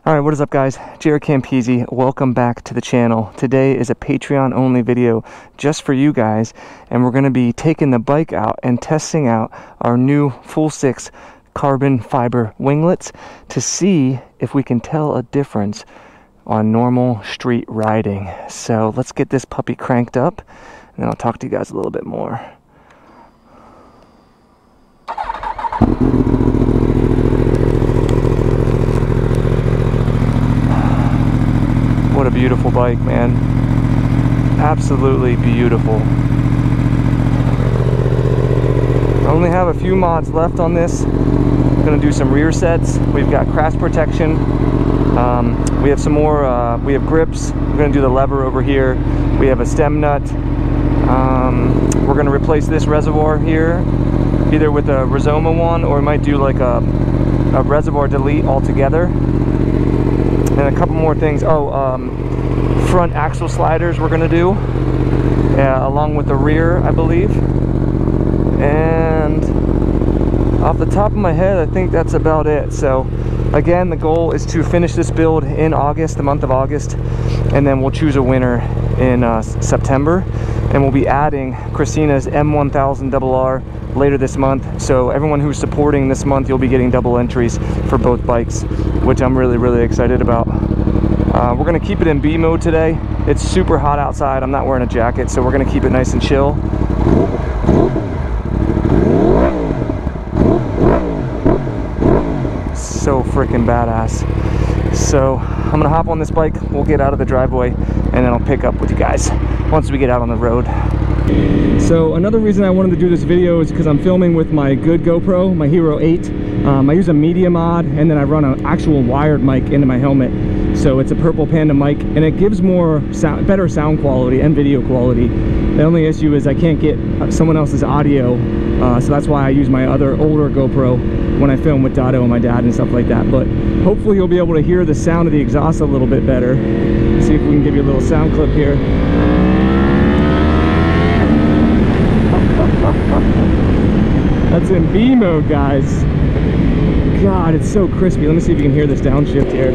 Alright, what is up guys? JaretCampisi, welcome back to the channel. Today is a Patreon only video just for you guys, and we're going to be taking the bike out and testing out our new full 6 carbon fiber winglets to see if we can tell a difference on normal street riding. So let's get this puppy cranked up and then I'll talk to you guys a little bit more. What a beautiful bike, man. Absolutely beautiful. I only have a few mods left on this. I'm gonna do some rear sets. We've got crash protection. We have some more, we have grips. We're gonna do the lever over here. We have a stem nut. We're gonna replace this reservoir here, either with a Rizoma one, or we might do like a reservoir delete altogether. And a couple more things. Front axle sliders we're gonna do, along with the rear, I believe. And off the top of my head, I think that's about it. So again, the goal is to finish this build in August, the month of August, and then we'll choose a winner in September, and we'll be adding Christina's M1000RR later this month. So everyone who's supporting this month, you'll be getting double entries for both bikes, which I'm really excited about. We're gonna keep it in B mode today. It's super hot outside. I'm not wearing a jacket, so we're gonna keep it nice and chill. So freaking badass. So I'm gonna hop on this bike, we'll get out of the driveway, and then I'll pick up with you guys once we get out on the road. So another reason I wanted to do this video is because I'm filming with my good GoPro, my Hero 8. I use a media mod, and then I run an actual wired mic into my helmet. So it's a Purple Panda mic, and it gives more sound, better sound quality and video quality. The only issue is I can't get someone else's audio, so that's why I use my other older GoPro when I film with Dado and my dad and stuff like that. But hopefully you'll be able to hear the sound of the exhaust a little bit better. Let's see if we can give you a little sound clip here. That's in B mode, guys. God, it's so crispy. Let me see if you can hear this downshift here.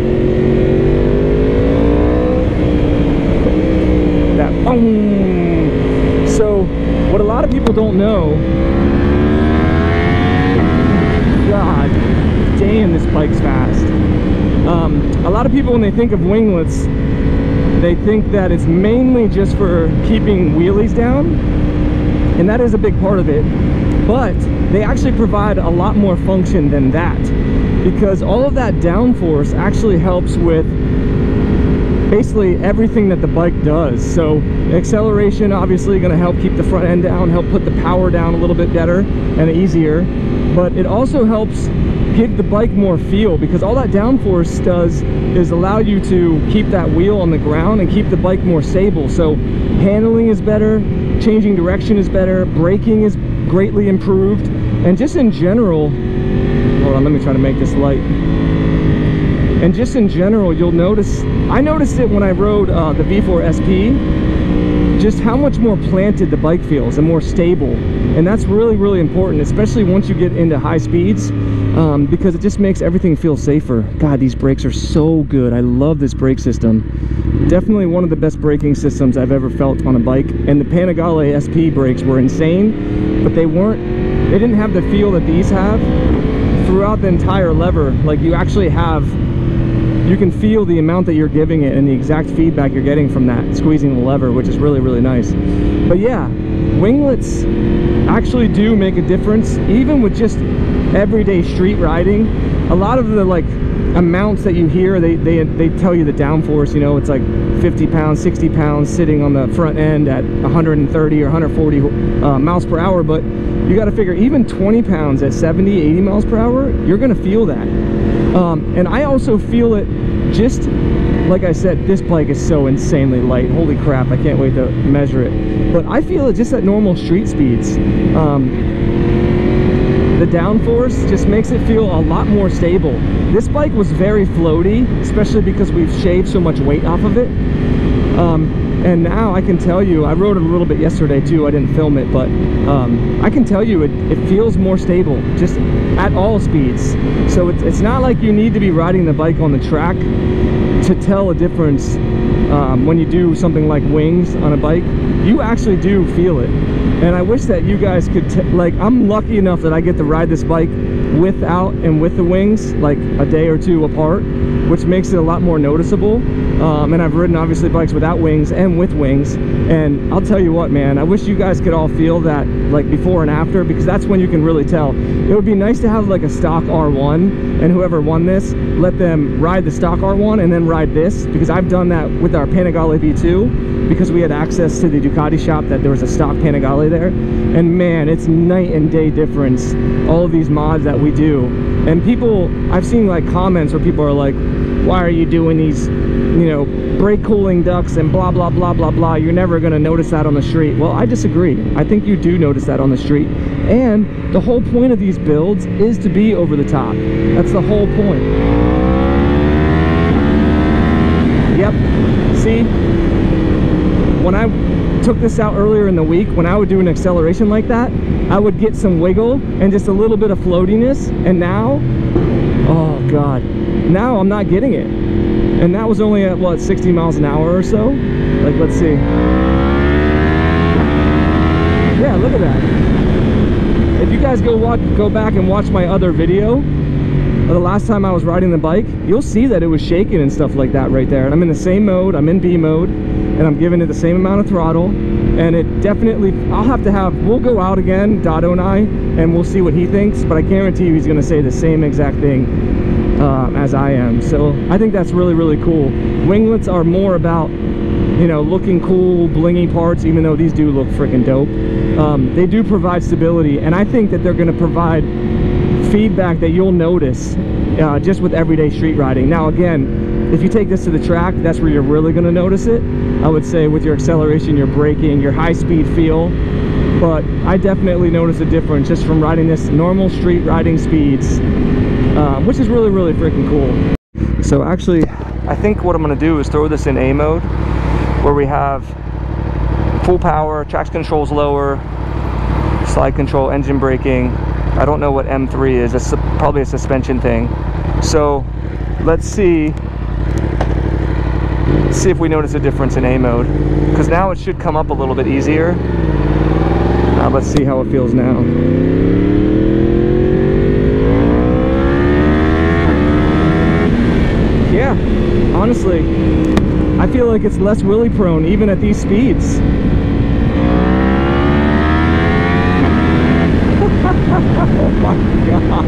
That boom. So what a lot of people don't know, God damn, this bike's fast. A lot of people, when they think of winglets, they think that it's mainly just for keeping wheelies down, and that is a big part of it, but they actually provide a lot more function than that, because all of that downforce actually helps with basically everything that the bike does. So acceleration, obviously going to help keep the front end down, help put the power down a little bit better and easier, but it also helps give the bike more feel, because all that downforce does is allow you to keep that wheel on the ground and keep the bike more stable. So handling is better, changing direction is better, braking is greatly improved, and just in general, hold on, let me try to make this light. And just in general, you'll notice, I noticed it when I rode the V4 SP, just how much more planted the bike feels and more stable. And that's really important, especially once you get into high speeds, because it just makes everything feel safer. God, these brakes are so good. I love this brake system. Definitely one of the best braking systems I've ever felt on a bike. And the Panigale SP brakes were insane, but they didn't have the feel that these have throughout the entire lever. Like, you actually have, you can feel the amount that you're giving it and the exact feedback you're getting from that squeezing the lever, which is really nice. But yeah, winglets actually do make a difference, even with just everyday street riding. A lot of the like amounts that you hear, they tell you the downforce, you know, it's like 50 pounds, 60 pounds sitting on the front end at 130 or 140 miles per hour, but you got to figure even 20 pounds at 70, 80 miles per hour, you're going to feel that. And I also feel it, just like I said, this bike is so insanely light. Holy crap, I can't wait to measure it. But I feel it just at normal street speeds. The downforce just makes it feel a lot more stable. This bike was very floaty, especially because we've shaved so much weight off of it. And now I can tell you, I rode it a little bit yesterday too, I didn't film it, but I can tell you it feels more stable just at all speeds. So it's not like you need to be riding the bike on the track to tell a difference. When you do something like wings on a bike, you actually do feel it. And I wish that you guys could, like, I'm lucky enough that I get to ride this bike without and with the wings like a day or two apart, which makes it a lot more noticeable. And I've ridden obviously bikes without wings and with wings, and I'll tell you what, man, I wish you guys could all feel that, like, before and after, because that's when you can really tell. It would be nice to have like a stock R1, and whoever won this, let them ride the stock R1 and then ride this, because I've done that with our Panigale V2, because we had access to the Ducati shop, that there was a stock Panigale there. And man, it's night and day difference, all of these mods that we do. And people, I've seen like comments where people are like, why are you doing these, you know, brake cooling ducts and blah blah blah blah blah, you're never going to notice that on the street. Well, I disagree. I think you do notice that on the street, and the whole point of these builds is to be over the top. That's the whole point. Yep, see, when I took this out earlier in the week, when I would do an acceleration like that, I would get some wiggle and just a little bit of floatiness, and now, oh god, now I'm not getting it. And that was only at what, 60 miles an hour or so. Like, let's see, yeah, look at that. If you guys go back and watch my other video the last time I was riding the bike, you'll see that it was shaking and stuff like that right there. And I'm in the same mode, I'm in B mode, and I'm giving it the same amount of throttle, and it definitely, we'll go out again, Dado and I, and we'll see what he thinks, but I guarantee you he's going to say the same exact thing as I am. So I think that's really, really cool. Winglets are more about, you know, looking cool, blingy parts, even though these do look freaking dope. They do provide stability, and I think that they're going to provide feedback that you'll notice just with everyday street riding. Now again, if you take this to the track, that's where you're really going to notice it. I would say with your acceleration, your braking, your high speed feel. But I definitely notice a difference just from riding this normal street riding speeds, which is really, really freaking cool. So actually, I think what I'm going to do is throw this in A mode, where we have full power, traction controls lower, slide control, engine braking. I don't know what M3 is. It's probably a suspension thing. So let's see if we notice a difference in A mode, because now it should come up a little bit easier. Let's see how it feels now. Yeah, honestly, I feel like it's less wheelie prone even at these speeds. Oh my god,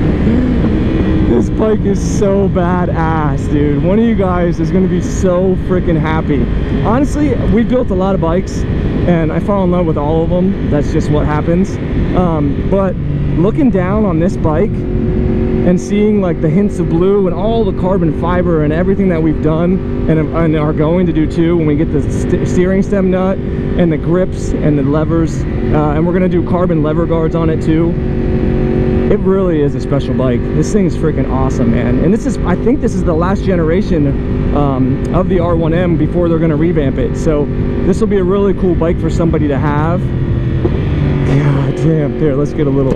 this bike is so badass, dude. One of you guys is going to be so freaking happy. Honestly, we built a lot of bikes and I fall in love with all of them. That's just what happens. But looking down on this bike and seeing like the hints of blue and all the carbon fiber and everything that we've done and are going to do too, when we get the steering stem nut and the grips and the levers, and we're going to do carbon lever guards on it too. It really is a special bike. This thing is freaking awesome, man. And this is, I think this is the last generation of the R1M before they're going to revamp it. So this will be a really cool bike for somebody to have. God damn. Here, let's get a little...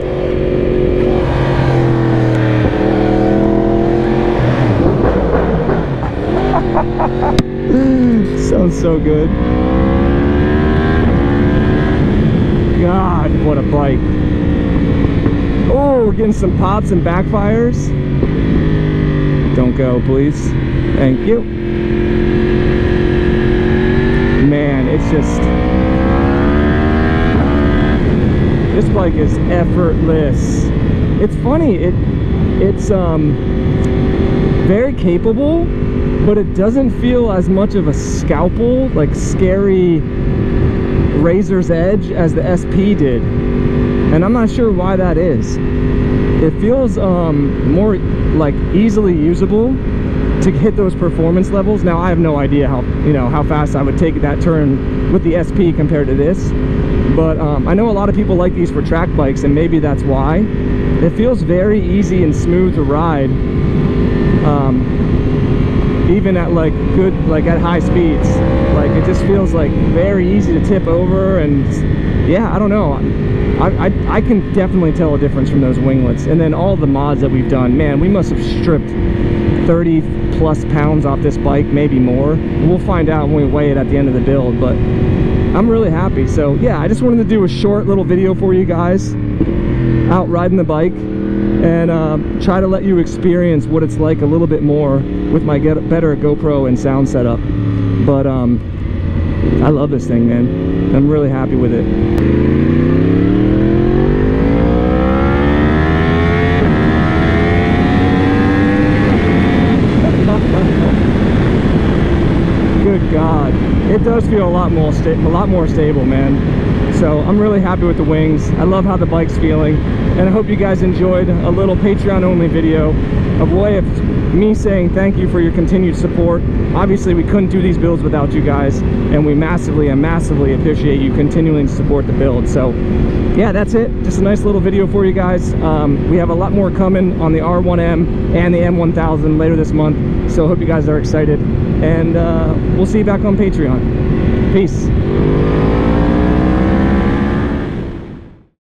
Sounds so good. God, what a bike. Oh, we're getting some pops and backfires. Don't go, please. Thank you. Man, it's just... This bike is effortless. It's funny, it's very capable, but it doesn't feel as much of a scalpel, like scary razor's edge as the SP did. And I'm not sure why that is. It feels more like easily usable to hit those performance levels. Now I have no idea how fast I would take that turn with the SP compared to this, but I know a lot of people like these for track bikes, and maybe that's why. It feels very easy and smooth to ride, even at like good, like at high speeds. Like it just feels like very easy to tip over, and yeah, I don't know. I can definitely tell a difference from those winglets. And then all the mods that we've done, man, we must have stripped 30 plus pounds off this bike, maybe more. We'll find out when we weigh it at the end of the build, but I'm really happy. So yeah, I just wanted to do a short little video for you guys out riding the bike, and try to let you experience what it's like a little bit more with my better GoPro and sound setup. But I love this thing, man. I'm really happy with it. Good God, it does feel a lot more stable, man. So I'm really happy with the wings. I love how the bike's feeling, and I hope you guys enjoyed a little Patreon only video of way of me saying thank you for your continued support. Obviously we couldn't do these builds without you guys, and we massively appreciate you continuing to support the build. So yeah, that's it. Just a nice little video for you guys. We have a lot more coming on the R1M and the M1000 later this month, so I hope you guys are excited, and we'll see you back on Patreon. Peace.